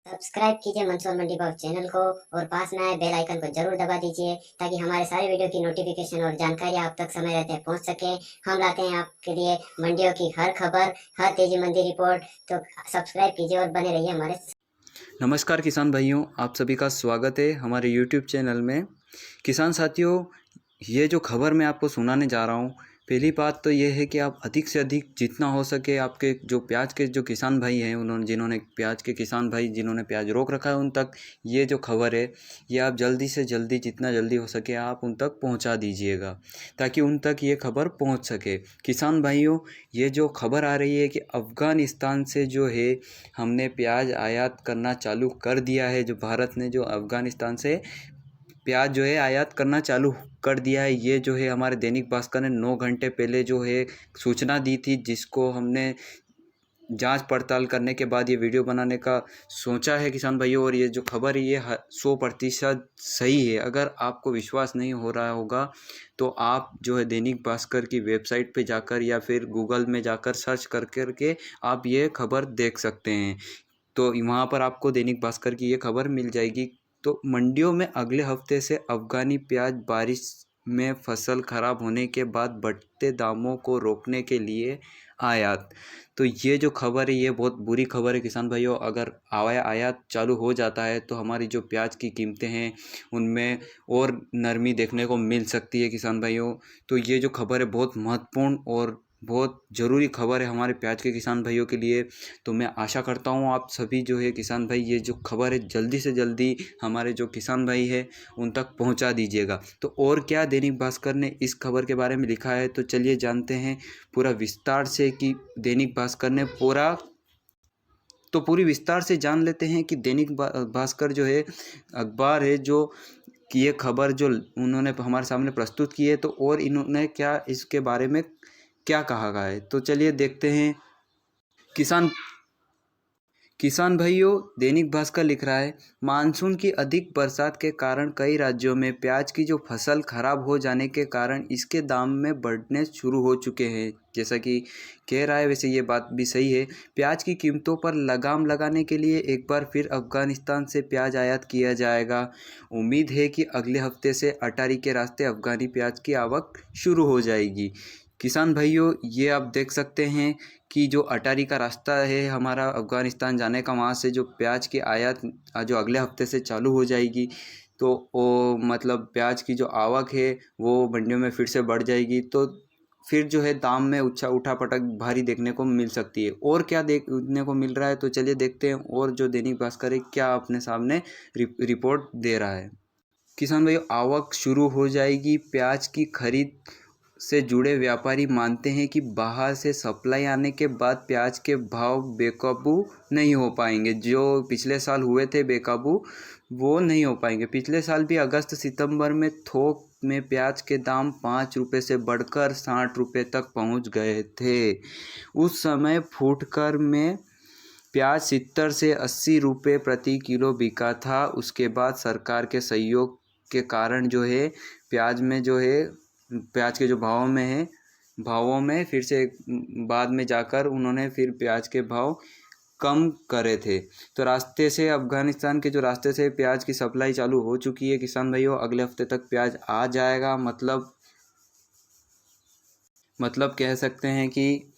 Subscribe कीजिए मंसूर मंडी भाव channel को और पास में आए बेल आइकन को जरूर दबा दीजिए ताकि हमारे सारे वीडियो की नोटिफिकेशन और जानकारी आप तक समय रहते पहुंच सके। हम लाते हैं आपके लिए मंडियों की हर खबर, हर तेजी मंडी रिपोर्ट। तो सब्सक्राइब कीजिए और बने रहिए हमारे। नमस्कार किसान भाइयों, आप सभी का स्वागत है हमारे YouTube चैनल में। किसान साथियों, ये जो खबर मैं आपको सुनाने जा रहा हूँ, पहली बात तो ये है कि आप अधिक से अधिक जितना हो सके आपके जो प्याज के जो किसान भाई हैं, जिन्होंने प्याज रोक रखा है, उन तक ये जो खबर है ये आप जल्दी से जल्दी, जितना जल्दी हो सके आप उन तक पहुंचा दीजिएगा ताकि उन तक ये खबर पहुंच सके। किसान भाइयों, ये जो खबर आ रही है कि अफ़गानिस्तान से जो है हमने प्याज आयात करना चालू कर दिया है। जो भारत ने जो अफ़गानिस्तान से प्याज जो है आयात करना चालू कर दिया है, ये जो है हमारे दैनिक भास्कर ने 9 घंटे पहले जो है सूचना दी थी, जिसको हमने जांच पड़ताल करने के बाद ये वीडियो बनाने का सोचा है किसान भाइयों। और ये जो खबर है ये 100% सही है। अगर आपको विश्वास नहीं हो रहा होगा तो आप जो है दैनिक भास्कर की वेबसाइट पे जाकर या फिर गूगल में जाकर सर्च कर करके आप ये खबर देख सकते हैं। तो वहाँ पर आपको दैनिक भास्कर की ये खबर मिल जाएगी। तो मंडियों में अगले हफ्ते से अफ़गानी प्याज बारिश में फसल खराब होने के बाद बढ़ते दामों को रोकने के लिए आयात। तो ये जो खबर है ये बहुत बुरी खबर है किसान भाइयों। अगर आयात चालू हो जाता है तो हमारी जो प्याज की कीमतें हैं उनमें और नरमी देखने को मिल सकती है किसान भाइयों। तो ये जो खबर है बहुत महत्वपूर्ण और बहुत ज़रूरी खबर है हमारे प्याज के किसान भाइयों के लिए। तो मैं आशा करता हूँ आप सभी जो है किसान भाई ये जो खबर है जल्दी से जल्दी हमारे जो किसान भाई है उन तक पहुँचा दीजिएगा। तो और क्या दैनिक भास्कर ने इस खबर के बारे में लिखा है, तो चलिए जानते हैं पूरा विस्तार से कि दैनिक भास्कर ने पूरी विस्तार से जान लेते हैं कि दैनिक भास्कर जो है अखबार है जो कि ये खबर जो उन्होंने हमारे सामने प्रस्तुत की है, तो और इन्होंने क्या इसके बारे में क्या कहा गया है, तो चलिए देखते हैं। किसान भाइयों, दैनिक भास्कर लिख रहा है, मानसून की अधिक बरसात के कारण कई राज्यों में प्याज की जो फसल खराब हो जाने के कारण इसके दाम में बढ़ने शुरू हो चुके हैं। जैसा कि कह रहा है, वैसे ये बात भी सही है। प्याज की कीमतों पर लगाम लगाने के लिए एक बार फिर अफगानिस्तान से प्याज आयात किया जाएगा। उम्मीद है कि अगले हफ्ते से अटारी के रास्ते अफगानी प्याज की आवक शुरू हो जाएगी। किसान भाइयों, ये आप देख सकते हैं कि जो अटारी का रास्ता है हमारा अफ़गानिस्तान जाने का, वहाँ से जो प्याज की आयात जो अगले हफ्ते से चालू हो जाएगी, तो वो मतलब प्याज की जो आवक है वो मंडियों में फिर से बढ़ जाएगी। तो फिर जो है दाम में उठापटक भारी देखने को मिल सकती है। और क्या देखने को मिल रहा है, तो चलिए देखते हैं और जो दैनिक भास्कर है क्या अपने सामने रिपोर्ट दे रहा है। किसान भाई, आवक शुरू हो जाएगी। प्याज की खरीद से जुड़े व्यापारी मानते हैं कि बाहर से सप्लाई आने के बाद प्याज के भाव बेकाबू नहीं हो पाएंगे। जो पिछले साल हुए थे बेकाबू, वो नहीं हो पाएंगे। पिछले साल भी अगस्त सितंबर में थोक में प्याज के दाम 5 रुपये से बढ़कर 60 रुपये तक पहुंच गए थे। उस समय फुटकर में प्याज 70 से 80 रुपये प्रति किलो बिका था। उसके बाद सरकार के सहयोग के कारण जो है प्याज के जो भावों में फिर से बाद में जाकर उन्होंने फिर प्याज के भाव कम करे थे। तो रास्ते से अफ़गानिस्तान के जो रास्ते से प्याज की सप्लाई चालू हो चुकी है किसान भाइयों। अगले हफ्ते तक प्याज आ जाएगा। मतलब कह सकते हैं कि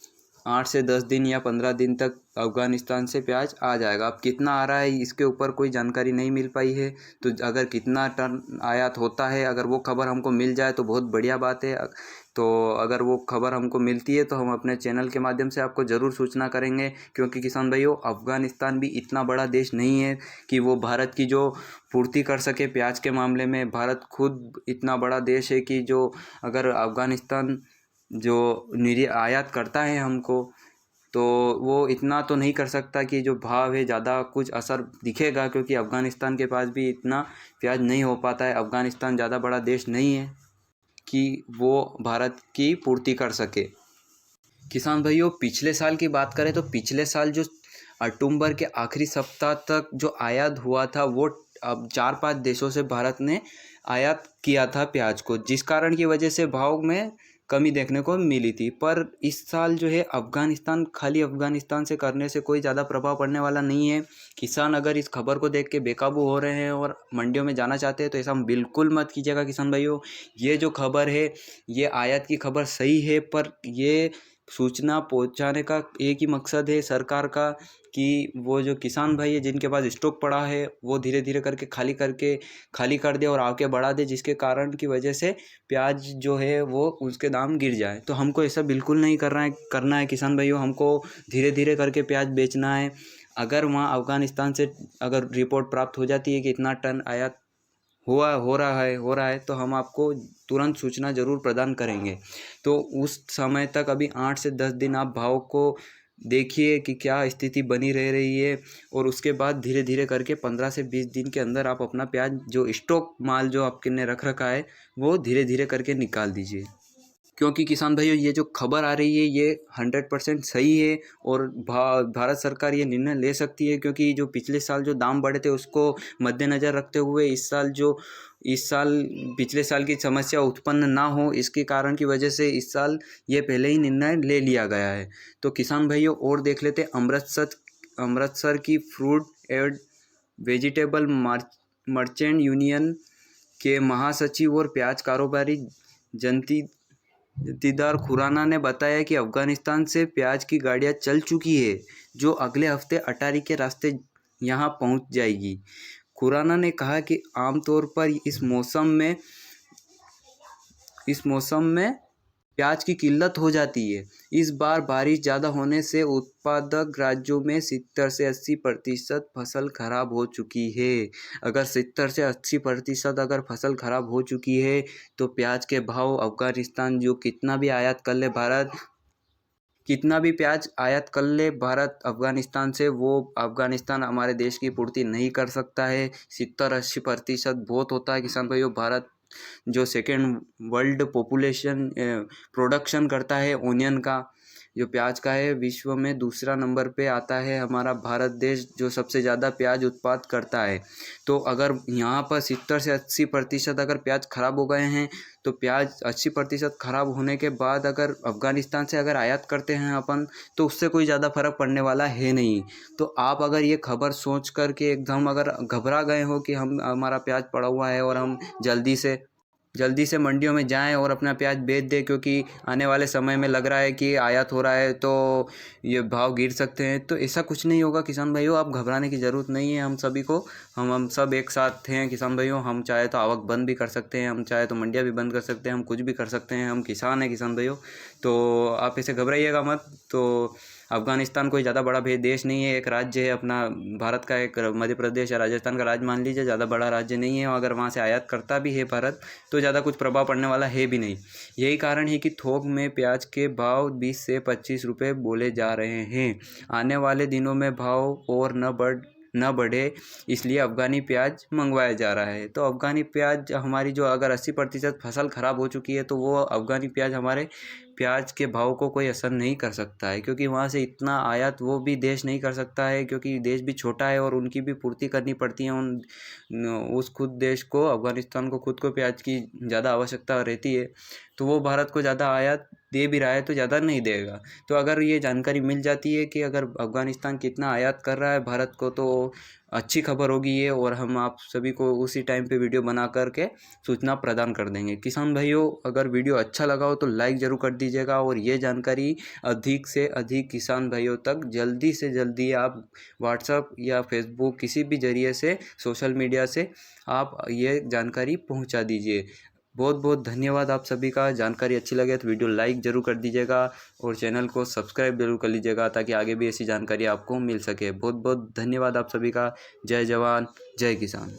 8 से 10 दिन या 15 दिन तक अफ़गानिस्तान से प्याज आ जाएगा। अब कितना आ रहा है इसके ऊपर कोई जानकारी नहीं मिल पाई है। तो अगर कितना टन आयात होता है, अगर वो खबर हमको मिल जाए तो बहुत बढ़िया बात है। तो अगर वो खबर हमको मिलती है तो हम अपने चैनल के माध्यम से आपको ज़रूर सूचना करेंगे, क्योंकि किसान भाइयों अफ़गानिस्तान भी इतना बड़ा देश नहीं है कि वो भारत की जो पूर्ति कर सके प्याज के मामले में। भारत खुद इतना बड़ा देश है कि जो अगर अफ़गानिस्तान जो आयात करता है हमको, तो वो इतना तो नहीं कर सकता कि जो भाव है ज़्यादा कुछ असर दिखेगा, क्योंकि अफ़गानिस्तान के पास भी इतना प्याज नहीं हो पाता है। अफ़गानिस्तान ज़्यादा बड़ा देश नहीं है कि वो भारत की पूर्ति कर सके। किसान भाइयों, पिछले साल की बात करें तो पिछले साल जो अक्टूबर के आखिरी सप्ताह तक जो आयात हुआ था वो अब 4-5 देशों से भारत ने आयात किया था प्याज को, जिस कारण की वजह से भाव में कमी देखने को मिली थी। पर इस साल जो है अफ़गानिस्तान, खाली अफ़गानिस्तान से करने से कोई ज़्यादा प्रभाव पड़ने वाला नहीं है। किसान अगर इस खबर को देख के बेकाबू हो रहे हैं और मंडियों में जाना चाहते हैं तो ऐसा बिल्कुल मत कीजिएगा किसान भाइयों। ये जो खबर है ये आयात की खबर सही है, पर ये सूचना पहुंचाने का एक ही मकसद है सरकार का कि वो जो किसान भाई है जिनके पास स्टॉक पड़ा है वो धीरे धीरे करके खाली कर दे और आगे बढ़ा दे, जिसके कारण की वजह से प्याज जो है वो उसके दाम गिर जाए। तो हमको ऐसा बिल्कुल नहीं करना है किसान भाइयों। हमको धीरे धीरे करके प्याज बेचना है। अगर वहाँ अफ़गानिस्तान से अगर रिपोर्ट प्राप्त हो जाती है कि इतना टन आयात हो रहा है तो हम आपको तुरंत सूचना ज़रूर प्रदान करेंगे। तो उस समय तक अभी 8 से 10 दिन आप भाव को देखिए कि क्या स्थिति बनी रह रही है, और उसके बाद धीरे धीरे करके 15 से 20 दिन के अंदर आप अपना प्याज जो स्टॉक माल जो आपने रख रखा है वो धीरे धीरे करके निकाल दीजिए। क्योंकि किसान भाइयों ये जो खबर आ रही है ये 100% सही है, और भारत सरकार ये निर्णय ले सकती है, क्योंकि जो पिछले साल जो दाम बढ़े थे उसको मद्देनज़र रखते हुए इस साल पिछले साल की समस्या उत्पन्न ना हो, इसके कारण की वजह से इस साल ये पहले ही निर्णय ले लिया गया है। तो किसान भाइयों और देख लेते अमृतसर की fruit and vegetable merchant union के महासचिव और प्याज कारोबारी जंतीदार खुराना ने बताया कि अफ़गानिस्तान से प्याज की गाड़ियां चल चुकी है, जो अगले हफ्ते अटारी के रास्ते यहां पहुंच जाएगी। खुराना ने कहा कि आमतौर पर इस मौसम में प्याज की किल्लत हो जाती है। इस बार बारिश ज़्यादा होने से उत्पादक राज्यों में 70 से 80% फसल खराब हो चुकी है। अगर 70 से 80% अगर फसल खराब हो चुकी है तो प्याज के भाव अफ़गानिस्तान जो कितना भी प्याज आयात कर ले भारत अफ़गानिस्तान से, वो अफ़गानिस्तान हमारे देश की पूर्ति नहीं कर सकता है। 70-80% बहुत होता है किसान भाइयों। भारत जो सेकेंड वर्ल्ड पॉपुलेशन प्रोडक्शन करता है ओनियन का, जो प्याज का है, विश्व में दूसरा नंबर पे आता है हमारा भारत देश, जो सबसे ज़्यादा प्याज उत्पाद करता है। तो अगर यहाँ पर 70 से 80% अगर प्याज खराब हो गए हैं तो प्याज 80% खराब होने के बाद अगर अफ़गानिस्तान से अगर आयात करते हैं अपन, तो उससे कोई ज़्यादा फ़र्क पड़ने वाला है नहीं। तो आप अगर ये खबर सोच कर के एकदम अगर घबरा गए हो कि हमारा प्याज पड़ा हुआ है और हम जल्दी से मंडियों में जाएं और अपना प्याज बेच दें, क्योंकि आने वाले समय में लग रहा है कि आयात हो रहा है तो ये भाव गिर सकते हैं, तो ऐसा कुछ नहीं होगा किसान भाइयों। आप घबराने की ज़रूरत नहीं है। हम सब एक साथ हैं किसान भाइयों। हम चाहे तो आवक बंद भी कर सकते हैं, हम चाहे तो मंडियाँ भी बंद कर सकते हैं, हम कुछ भी कर सकते हैं। हम किसान हैं किसान भाइयों, तो आप ऐसे घबराइएगा मत। तो अफ़गानिस्तान कोई ज़्यादा बड़ा देश नहीं है, एक राज्य है अपना भारत का, एक मध्य प्रदेश या राजस्थान का राज्य मान लीजिए, ज़्यादा बड़ा राज्य नहीं है। अगर वहाँ से आयात करता भी है भारत तो ज़्यादा कुछ प्रभाव पड़ने वाला है भी नहीं। यही कारण है कि थोक में प्याज के भाव 20 से 25 रुपये बोले जा रहे हैं। आने वाले दिनों में भाव और न बढ़े, इसलिए अफ़गानी प्याज मंगवाया जा रहा है। तो अफ़गानी प्याज हमारी जो अगर 80% फसल ख़राब हो चुकी है तो वो अफ़गानी प्याज हमारे प्याज के भाव को कोई असर नहीं कर सकता है, क्योंकि वहाँ से इतना आयात वो भी देश नहीं कर सकता है, क्योंकि देश भी छोटा है और उनकी भी पूर्ति करनी पड़ती है उस खुद देश को, अफ़गानिस्तान को खुद को प्याज की ज़्यादा आवश्यकता रहती है। तो वो भारत को ज़्यादा आयात दे भी रहा है तो ज़्यादा नहीं देगा। तो अगर ये जानकारी मिल जाती है कि अगर अफ़गानिस्तान कितना आयात कर रहा है भारत को, तो अच्छी खबर होगी ये, और हम आप सभी को उसी टाइम पे वीडियो बना करके सूचना प्रदान कर देंगे। किसान भाइयों अगर वीडियो अच्छा लगा हो तो लाइक ज़रूर कर दीजिएगा, और ये जानकारी अधिक से अधिक किसान भाइयों तक जल्दी से जल्दी आप व्हाट्सएप या फेसबुक किसी भी ज़रिए से, सोशल मीडिया से आप ये जानकारी पहुंचा दीजिए। बहुत बहुत धन्यवाद आप सभी का। जानकारी अच्छी लगे तो वीडियो लाइक ज़रूर कर दीजिएगा और चैनल को सब्सक्राइब जरूर कर लीजिएगा, ताकि आगे भी ऐसी जानकारी आपको मिल सके। बहुत बहुत धन्यवाद आप सभी का। जय जवान जय किसान।